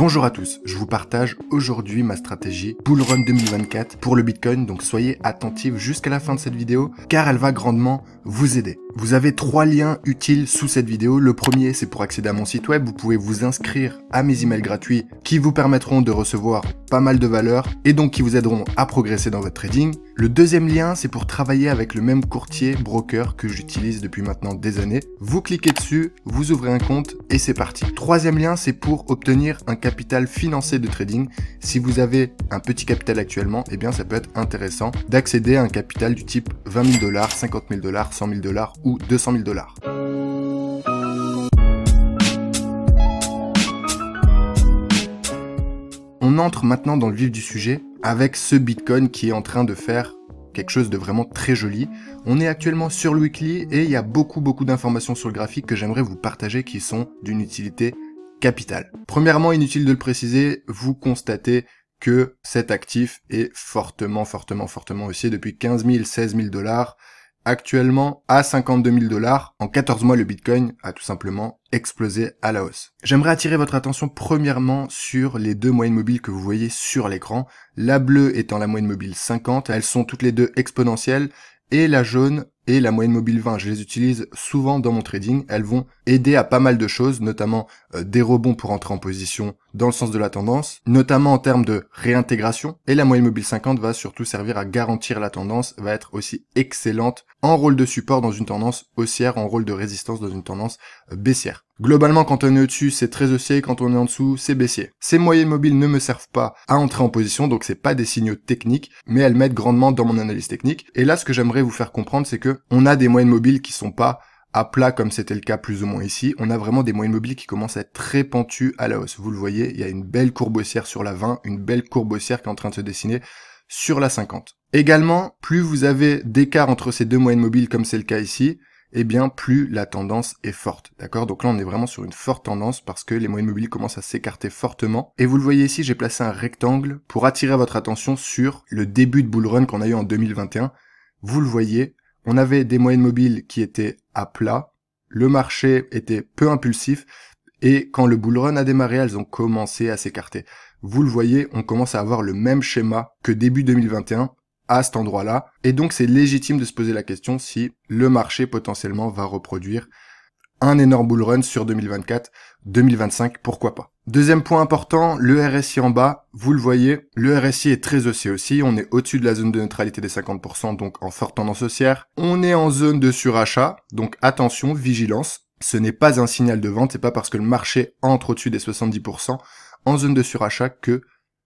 Bonjour à tous, je vous partage aujourd'hui ma stratégie Bull Run 2024 pour le Bitcoin, donc soyez attentifs jusqu'à la fin de cette vidéo car elle va grandement vous aider. Vous avez 3 liens utiles sous cette vidéo. Le premier, c'est pour accéder à mon site web. Vous pouvez vous inscrire à mes emails gratuits qui vous permettront de recevoir pas mal de valeur et donc qui vous aideront à progresser dans votre trading. Le deuxième lien, c'est pour travailler avec le même courtier broker que j'utilise depuis maintenant des années. Vous cliquez dessus, vous ouvrez un compte et c'est parti. Troisième lien, c'est pour obtenir un capital financé de trading. Si vous avez un petit capital actuellement, eh bien ça peut être intéressant d'accéder à un capital du type 20 000 $, 50 000 $, 100 000 $ ou 200 000 $. On entre maintenant dans le vif du sujet avec ce Bitcoin qui est en train de faire quelque chose de vraiment très joli. On est actuellement sur le weekly et il y a beaucoup d'informations sur le graphique que j'aimerais vous partager qui sont d'une utilité capitale. Premièrement, inutile de le préciser, vous constatez que cet actif est fortement haussier depuis 15 000, 16 000 $. Actuellement, à 52 000 $, en 14 mois, le Bitcoin a tout simplement explosé à la hausse. J'aimerais attirer votre attention premièrement sur les deux moyennes mobiles que vous voyez sur l'écran. La bleue étant la moyenne mobile 50, elles sont toutes les deux exponentielles, et la jaune et la moyenne mobile 20. Je les utilise souvent dans mon trading. Elles vont aider à pas mal de choses, notamment des rebonds pour entrer en position dans le sens de la tendance, notamment en termes de réintégration. Et la moyenne mobile 50 va surtout servir à garantir la tendance, va être aussi excellente en rôle de support dans une tendance haussière, en rôle de résistance dans une tendance baissière. Globalement, quand on est au-dessus, c'est très haussier, quand on est en dessous, c'est baissier. Ces moyennes mobiles ne me servent pas à entrer en position, donc c'est pas des signaux techniques, mais elles m'aident grandement dans mon analyse technique. Et là, ce que j'aimerais vous faire comprendre, c'est que on a des moyennes mobiles qui sont pas à plat comme c'était le cas plus ou moins ici. On a vraiment des moyennes mobiles qui commencent à être très pentues à la hausse. Vous le voyez, il y a une belle courbe haussière sur la 20, une belle courbe haussière qui est en train de se dessiner sur la 50. Également, plus vous avez d'écart entre ces deux moyennes mobiles comme c'est le cas ici, eh bien plus la tendance est forte, d'accord? Donc là on est vraiment sur une forte tendance parce que les moyennes mobiles commencent à s'écarter fortement. Et vous le voyez ici, j'ai placé un rectangle pour attirer votre attention sur le début de bull run qu'on a eu en 2021. Vous le voyez, on avait des moyennes mobiles qui étaient à plat, le marché était peu impulsif, et quand le bull run a démarré, elles ont commencé à s'écarter. Vous le voyez, on commence à avoir le même schéma que début 2021, à cet endroit-là, et donc c'est légitime de se poser la question si le marché potentiellement va reproduire un énorme bull run sur 2024, 2025, pourquoi pas. Deuxième point important, le RSI en bas, vous le voyez, le RSI est très haussier aussi, on est au-dessus de la zone de neutralité des 50%, donc en forte tendance haussière. On est en zone de surachat, donc attention, vigilance, ce n'est pas un signal de vente, c'est pas parce que le marché entre au-dessus des 70% en zone de surachat que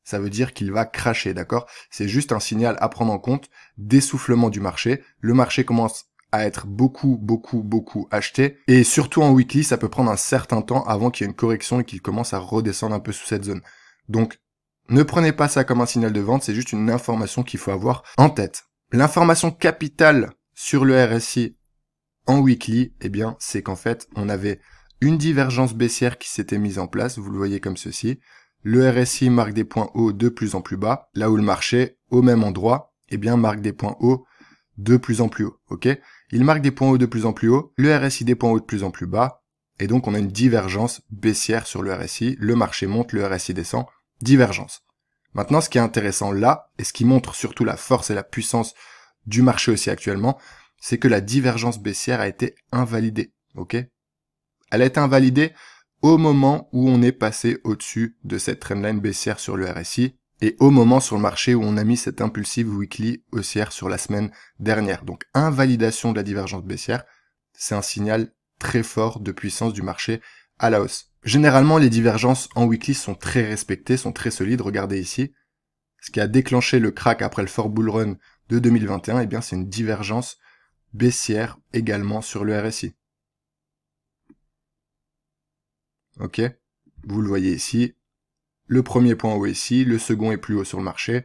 ça veut dire qu'il va crasher, d'accord? C'est juste un signal à prendre en compte d'essoufflement du marché. Le marché commence à être beaucoup acheté. Et surtout en weekly, ça peut prendre un certain temps avant qu'il y ait une correction et qu'il commence à redescendre un peu sous cette zone. Donc, ne prenez pas ça comme un signal de vente, c'est juste une information qu'il faut avoir en tête. L'information capitale sur le RSI en weekly, eh bien, c'est qu'en fait, on avait une divergence baissière qui s'était mise en place, vous le voyez comme ceci. Le RSI marque des points hauts de plus en plus bas, là où le marché, au même endroit, eh bien, marque des points hauts de plus en plus haut, ok? Il marque des points hauts de plus en plus haut, le RSI des points hauts de plus en plus bas, et donc on a une divergence baissière sur le RSI, le marché monte, le RSI descend, divergence. Maintenant, ce qui est intéressant là, et ce qui montre surtout la force et la puissance du marché aussi actuellement, c'est que la divergence baissière a été invalidée, ok? Elle a été invalidée au moment où on est passé au-dessus de cette trendline baissière sur le RSI et au moment sur le marché où on a mis cette impulsive weekly haussière sur la semaine dernière. Donc invalidation de la divergence baissière, c'est un signal très fort de puissance du marché à la hausse. Généralement, les divergences en weekly sont très respectées, sont très solides. Regardez ici, ce qui a déclenché le crack après le fort bull run de 2021, eh bien c'est une divergence baissière également sur le RSI. Ok, vous le voyez ici, le premier point haut est ici, le second est plus haut sur le marché,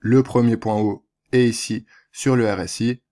le premier point haut est ici sur le RSI,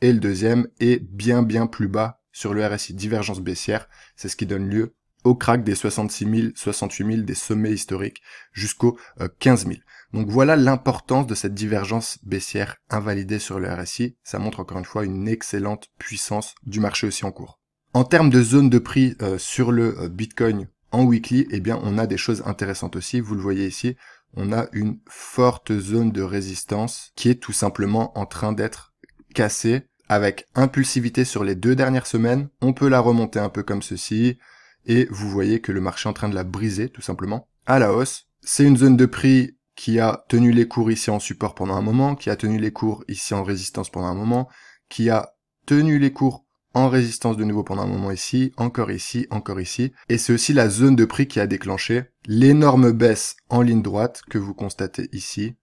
et le deuxième est bien plus bas sur le RSI. Divergence baissière, c'est ce qui donne lieu au crack des 66 000, 68 000, des sommets historiques jusqu'aux 15 000. Donc voilà l'importance de cette divergence baissière invalidée sur le RSI, ça montre encore une fois une excellente puissance du marché aussi en cours. En termes de zone de prix sur le Bitcoin en weekly, eh bien, on a des choses intéressantes aussi. Vous le voyez ici, on a une forte zone de résistance qui est tout simplement en train d'être cassée avec impulsivité sur les 2 dernières semaines. On peut la remonter un peu comme ceci et vous voyez que le marché est en train de la briser tout simplement à la hausse. C'est une zone de prix qui a tenu les cours ici en support pendant un moment, qui a tenu les cours ici en résistance pendant un moment, qui a tenu les cours en résistance de nouveau pendant un moment ici, encore ici, encore ici. Et c'est aussi la zone de prix qui a déclenché l'énorme baisse en ligne droite que vous constatez ici,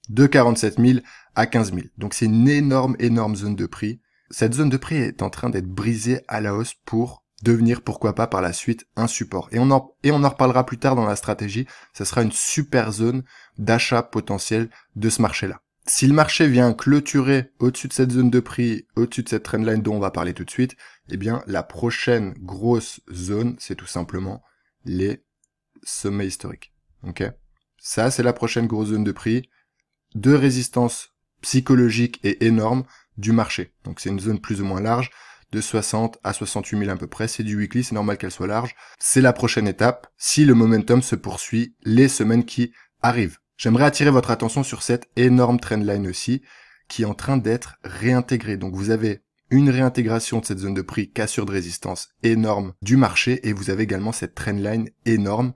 de 47 000 à 15 000. Donc c'est une énorme zone de prix. Cette zone de prix est en train d'être brisée à la hausse pour devenir, pourquoi pas, par la suite, un support. Et on en reparlera plus tard dans la stratégie. Ça sera une super zone d'achat potentiel de ce marché-là. Si le marché vient clôturer au-dessus de cette zone de prix, au-dessus de cette trendline dont on va parler tout de suite, eh bien, la prochaine grosse zone, c'est tout simplement les sommets historiques. Ok? Ça, c'est la prochaine grosse zone de prix, de résistance psychologique et énorme du marché. Donc, c'est une zone plus ou moins large, de 60 à 68 000 à peu près. C'est du weekly, c'est normal qu'elle soit large. C'est la prochaine étape, si le momentum se poursuit les semaines qui arrivent. J'aimerais attirer votre attention sur cette énorme trendline aussi, qui est en train d'être réintégrée. Donc vous avez une réintégration de cette zone de prix, cassure de résistance énorme du marché, et vous avez également cette trendline énorme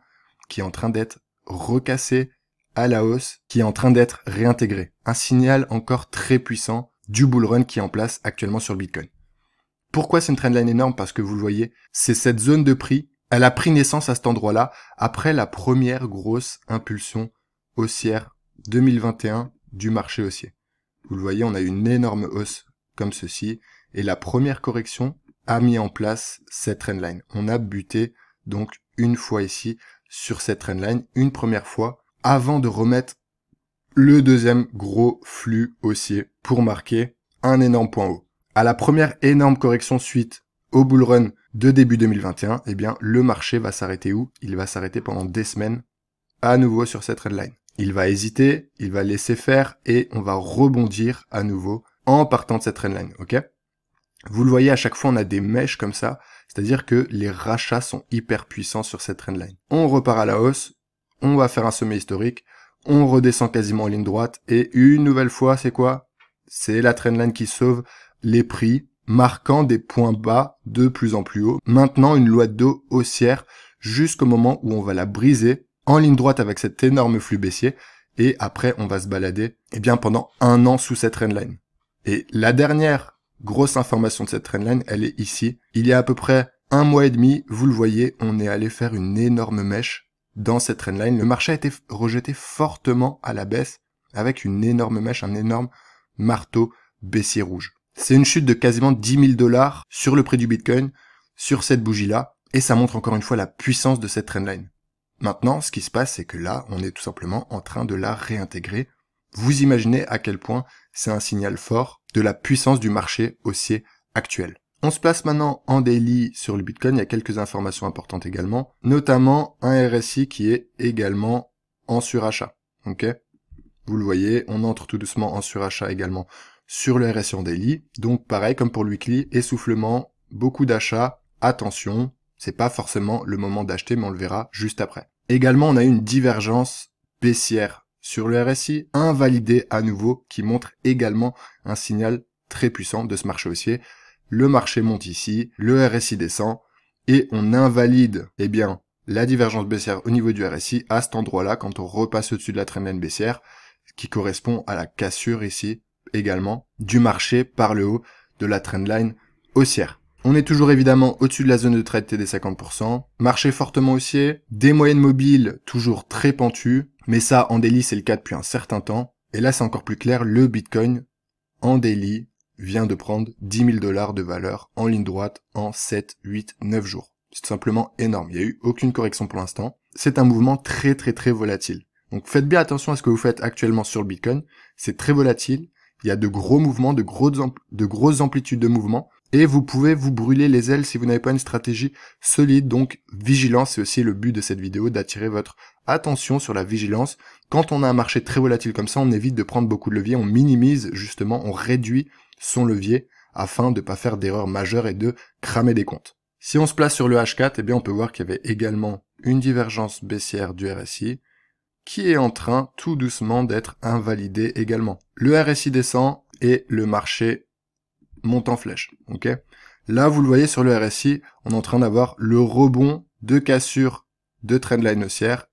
qui est en train d'être recassée à la hausse, qui est en train d'être réintégrée. Un signal encore très puissant du bull run qui est en place actuellement sur le Bitcoin. Pourquoi c'est une trendline énorme? Parce que vous le voyez, c'est cette zone de prix, elle a pris naissance à cet endroit-là, après la première grosse impulsion haussière 2021 du marché haussier. Vous le voyez, on a eu une énorme hausse comme ceci, et la première correction a mis en place cette trendline. On a buté donc une fois ici sur cette trendline, une première fois, avant de remettre le deuxième gros flux haussier pour marquer un énorme point haut. À la première énorme correction suite au bull run de début 2021, eh bien, le marché va s'arrêter où? Il va s'arrêter pendant des semaines à nouveau sur cette trendline. Il va hésiter, il va laisser faire et on va rebondir à nouveau en partant de cette trendline, ok? Vous le voyez, à chaque fois, on a des mèches comme ça, c'est-à-dire que les rachats sont hyper puissants sur cette trendline. On repart à la hausse, on va faire un sommet historique, on redescend quasiment en ligne droite et une nouvelle fois, c'est quoi? C'est la trendline qui sauve les prix, marquant des points bas de plus en plus haut. Maintenant, une loi d'eau haussière jusqu'au moment où on va la briser en ligne droite avec cet énorme flux baissier, et après on va se balader pendant un an sous cette trendline. Et la dernière grosse information de cette trendline, elle est ici. Il y a à peu près un mois et demi, vous le voyez, on est allé faire une énorme mèche dans cette trendline. Le marché a été rejeté fortement à la baisse avec une énorme mèche, un énorme marteau baissier rouge. C'est une chute de quasiment 10 000 $ sur le prix du Bitcoin, sur cette bougie-là, et ça montre encore une fois la puissance de cette trendline. Maintenant, ce qui se passe, c'est que là, on est tout simplement en train de la réintégrer. Vous imaginez à quel point c'est un signal fort de la puissance du marché haussier actuel. On se place maintenant en daily sur le Bitcoin. Il y a quelques informations importantes également, notamment un RSI qui est également en surachat. Ok ? Vous le voyez, on entre tout doucement en surachat également sur le RSI en daily. Donc pareil, comme pour le weekly, essoufflement, beaucoup d'achats, attention. C'est pas forcément le moment d'acheter, mais on le verra juste après. Également, on a eu une divergence baissière sur le RSI, invalidée à nouveau, qui montre également un signal très puissant de ce marché haussier. Le marché monte ici, le RSI descend, et on invalide, la divergence baissière au niveau du RSI à cet endroit-là, quand on repasse au-dessus de la trendline baissière, qui correspond à la cassure ici, également, du marché par le haut de la trendline haussière. On est toujours évidemment au-dessus de la zone de trade TD 50%, marché fortement haussier, des moyennes mobiles toujours très pentues, mais ça en daily c'est le cas depuis un certain temps, et là c'est encore plus clair, le Bitcoin en daily vient de prendre 10 000 $ de valeur en ligne droite en 7, 8, 9 jours. C'est tout simplement énorme, il n'y a eu aucune correction pour l'instant, c'est un mouvement très volatile. Donc faites bien attention à ce que vous faites actuellement sur le Bitcoin, c'est très volatile, il y a de gros mouvements, de grosses amplitudes de mouvements, et vous pouvez vous brûler les ailes si vous n'avez pas une stratégie solide. Donc vigilance, c'est aussi le but de cette vidéo, d'attirer votre attention sur la vigilance. Quand on a un marché très volatile comme ça, on évite de prendre beaucoup de levier, on minimise justement, on réduit son levier afin de ne pas faire d'erreurs majeures et de cramer des comptes. Si on se place sur le H4, eh bien on peut voir qu'il y avait également une divergence baissière du RSI qui est en train tout doucement d'être invalidée également. Le RSI descend et le marché monte en flèche. Ok. Là, vous le voyez sur le RSI, on est en train d'avoir le rebond de cassure de trendline haussière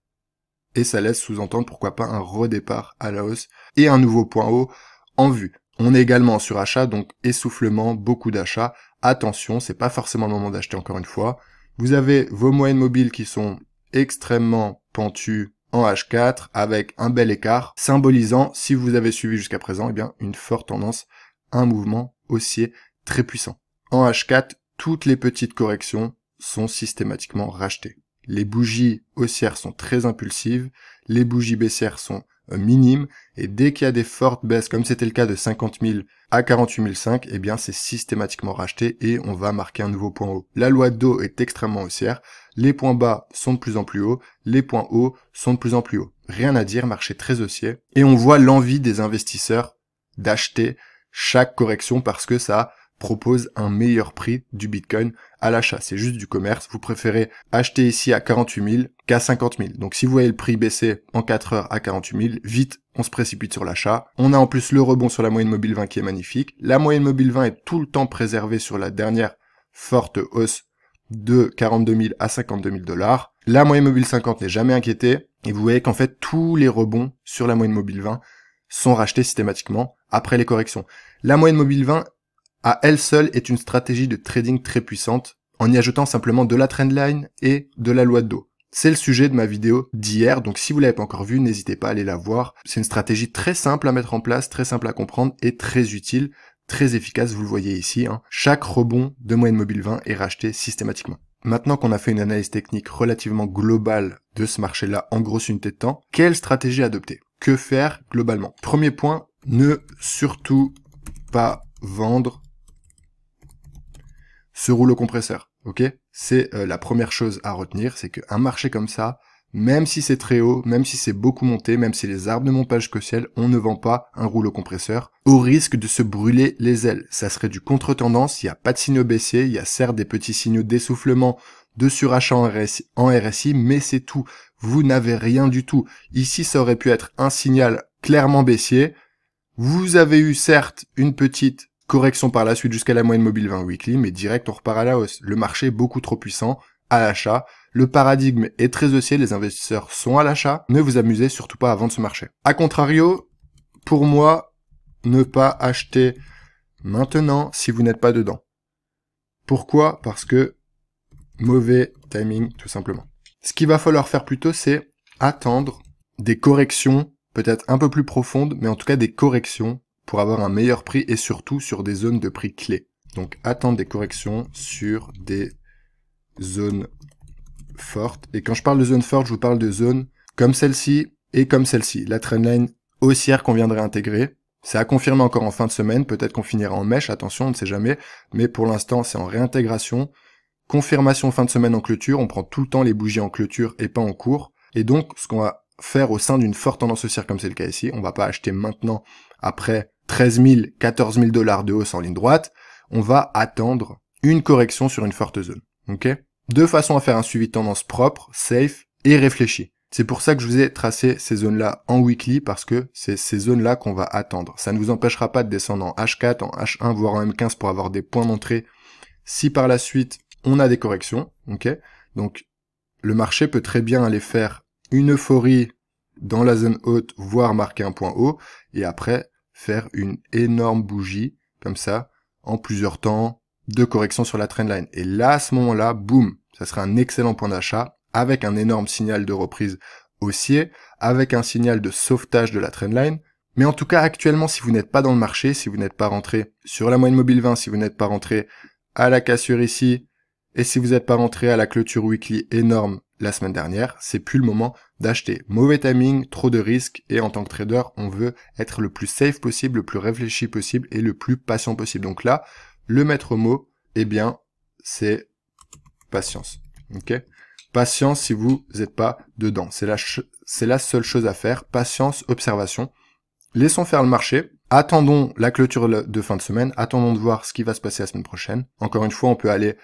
et ça laisse sous-entendre pourquoi pas un redépart à la hausse et un nouveau point haut en vue. On est également en surachat, donc essoufflement, beaucoup d'achats. Attention, c'est pas forcément le moment d'acheter encore une fois. Vous avez vos moyennes mobiles qui sont extrêmement pentues en H4 avec un bel écart, symbolisant, si vous avez suivi jusqu'à présent, eh bien une forte tendance, un mouvement haussier très puissant. En H4, toutes les petites corrections sont systématiquement rachetées. Les bougies haussières sont très impulsives, les bougies baissières sont minimes, et dès qu'il y a des fortes baisses, comme c'était le cas de 50 000 à 48 500, eh bien c'est systématiquement racheté et on va marquer un nouveau point haut. La loi de Dow est extrêmement haussière, les points bas sont de plus en plus hauts, les points hauts sont de plus en plus hauts. Rien à dire, marché très haussier, et on voit l'envie des investisseurs d'acheter chaque correction parce que ça propose un meilleur prix du Bitcoin à l'achat. C'est juste du commerce. Vous préférez acheter ici à 48 000 qu'à 50 000. Donc si vous voyez le prix baisser en 4 heures à 48 000, vite, on se précipite sur l'achat. On a en plus le rebond sur la moyenne mobile 20 qui est magnifique. La moyenne mobile 20 est tout le temps préservée sur la dernière forte hausse de 42 000 à 52 000 $. La moyenne mobile 50 n'est jamais inquiétée. Et vous voyez qu'en fait, tous les rebonds sur la moyenne mobile 20 sont rachetés systématiquement après les corrections. La moyenne mobile 20 à elle seule est une stratégie de trading très puissante en y ajoutant simplement de la trendline et de la loi de Dow. C'est le sujet de ma vidéo d'hier, donc si vous l'avez pas encore vue, n'hésitez pas à aller la voir. C'est une stratégie très simple à mettre en place, très simple à comprendre et très utile, très efficace, vous le voyez ici. Chaque rebond de moyenne mobile 20 est racheté systématiquement. Maintenant qu'on a fait une analyse technique relativement globale de ce marché-là en grosse unité de temps, quelle stratégie adopter? Que faire globalement? Premier point, ne surtout pas vendre ce rouleau compresseur, ok? C'est la première chose à retenir, c'est qu'un marché comme ça, même si c'est très haut, même si c'est beaucoup monté, même si les arbres ne montent pas jusqu'au ciel, on ne vend pas un rouleau compresseur au risque de se brûler les ailes. Ça serait du contre-tendance, il n'y a pas de signaux baissiers, il y a certes des petits signaux d'essoufflement, de surachat en RSI, mais c'est tout. Vous n'avez rien du tout. Ici, ça aurait pu être un signal clairement baissier. Vous avez eu certes une petite correction par la suite jusqu'à la moyenne mobile 20 weekly, mais direct on repart à la hausse. Le marché est beaucoup trop puissant à l'achat. Le paradigme est très haussier, les investisseurs sont à l'achat. Ne vous amusez surtout pas à vendre ce marché. A contrario, pour moi, ne pas acheter maintenant si vous n'êtes pas dedans. Pourquoi? Parce que mauvais timing, tout simplement. Ce qu'il va falloir faire plutôt, c'est attendre des corrections peut-être un peu plus profondes, mais en tout cas des corrections pour avoir un meilleur prix et surtout sur des zones de prix clés. Donc attendre des corrections sur des zones fortes. Et quand je parle de zones fortes, je vous parle de zones comme celle-ci et comme celle-ci. La trendline haussière qu'on viendrait intégrer. C'est à confirmer encore en fin de semaine. Peut-être qu'on finira en mèche, attention, on ne sait jamais. Mais pour l'instant, c'est en réintégration. Confirmation fin de semaine en clôture. On prend tout le temps les bougies en clôture et pas en cours. Et donc, ce qu'on va faire au sein d'une forte tendance haussière comme c'est le cas ici, on va pas acheter maintenant après 13 000, 14 000 $ de hausse en ligne droite, on va attendre une correction sur une forte zone. Ok? Deux façons à faire un suivi de tendance propre, safe et réfléchi. C'est pour ça que je vous ai tracé ces zones-là en weekly, parce que c'est ces zones-là qu'on va attendre. Ça ne vous empêchera pas de descendre en H4, en H1, voire en M15 pour avoir des points d'entrée si par la suite on a des corrections. Ok? Donc le marché peut très bien aller faire une euphorie dans la zone haute, voire marquer un point haut, et après faire une énorme bougie, comme ça, en plusieurs temps, de correction sur la trendline. Et là, à ce moment-là, boum, ça sera un excellent point d'achat, avec un énorme signal de reprise haussier, avec un signal de sauvetage de la trendline. Mais en tout cas, actuellement, si vous n'êtes pas dans le marché, si vous n'êtes pas rentré sur la moyenne mobile 20, si vous n'êtes pas rentré à la cassure ici, et si vous n'êtes pas rentré à la clôture weekly énorme la semaine dernière, c'est plus le moment d'acheter. Mauvais timing, trop de risques, et en tant que trader, on veut être le plus safe possible, le plus réfléchi possible et le plus patient possible. Donc là, le maître mot, eh bien, c'est patience. Ok? Patience si vous n'êtes pas dedans. C'est la seule chose à faire. Patience, observation. Laissons faire le marché. Attendons la clôture de fin de semaine. Attendons de voir ce qui va se passer la semaine prochaine. Encore une fois, on peut aller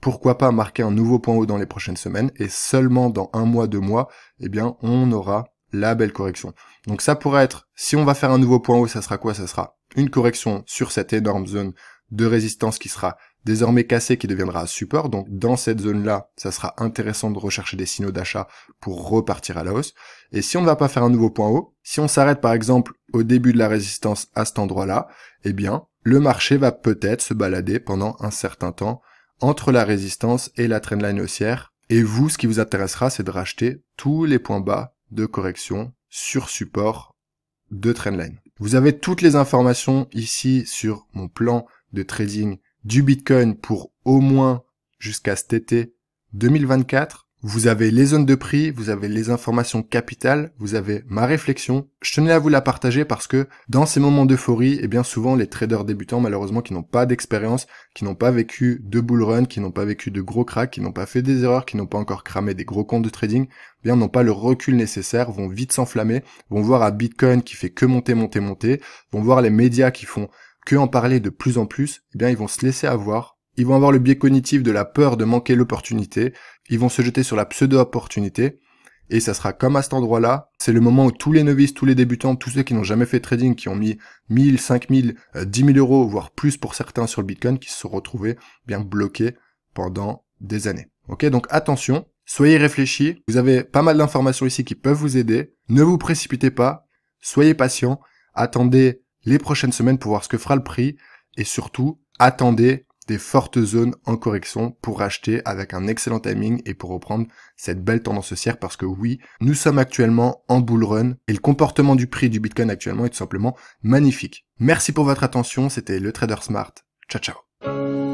pourquoi pas marquer un nouveau point haut dans les prochaines semaines, et seulement dans 1 mois, 2 mois, eh bien, on aura la belle correction. Donc ça pourrait être, si on va faire un nouveau point haut, ça sera quoi? Ça sera une correction sur cette énorme zone de résistance qui sera désormais cassée, qui deviendra support. Donc dans cette zone-là, ça sera intéressant de rechercher des signaux d'achat pour repartir à la hausse. Et si on ne va pas faire un nouveau point haut, si on s'arrête par exemple au début de la résistance à cet endroit-là, eh bien, le marché va peut-être se balader pendant un certain temps entre la résistance et la trendline haussière. Et vous, ce qui vous intéressera, c'est de racheter tous les points bas de correction sur support de trendline. Vous avez toutes les informations ici sur mon plan de trading du Bitcoin pour au moins jusqu'à cet été 2024. Vous avez les zones de prix, vous avez les informations capitales, vous avez ma réflexion. Je tenais à vous la partager parce que dans ces moments d'euphorie, eh bien souvent les traders débutants, malheureusement, qui n'ont pas d'expérience, qui n'ont pas vécu de bull run, qui n'ont pas vécu de gros cracks, qui n'ont pas fait des erreurs, qui n'ont pas encore cramé des gros comptes de trading, eh bien n'ont pas le recul nécessaire, vont vite s'enflammer, vont voir un Bitcoin qui fait que monter, vont voir les médias qui font que en parler de plus en plus, eh bien ils vont se laisser avoir. Ils vont avoir le biais cognitif de la peur de manquer l'opportunité, ils vont se jeter sur la pseudo-opportunité, et ça sera comme à cet endroit-là, c'est le moment où tous les novices, tous les débutants, tous ceux qui n'ont jamais fait de trading, qui ont mis 1000, 5000, 10 000 euros, voire plus pour certains sur le Bitcoin, qui se sont retrouvés bien bloqués pendant des années. Ok, donc attention, soyez réfléchis, vous avez pas mal d'informations ici qui peuvent vous aider, ne vous précipitez pas, soyez patient, attendez les prochaines semaines pour voir ce que fera le prix, et surtout, attendez des fortes zones en correction pour racheter avec un excellent timing et pour reprendre cette belle tendance haussière parce que oui, nous sommes actuellement en bull run et le comportement du prix du Bitcoin actuellement est tout simplement magnifique. Merci pour votre attention, c'était le Trader Smart. Ciao ciao.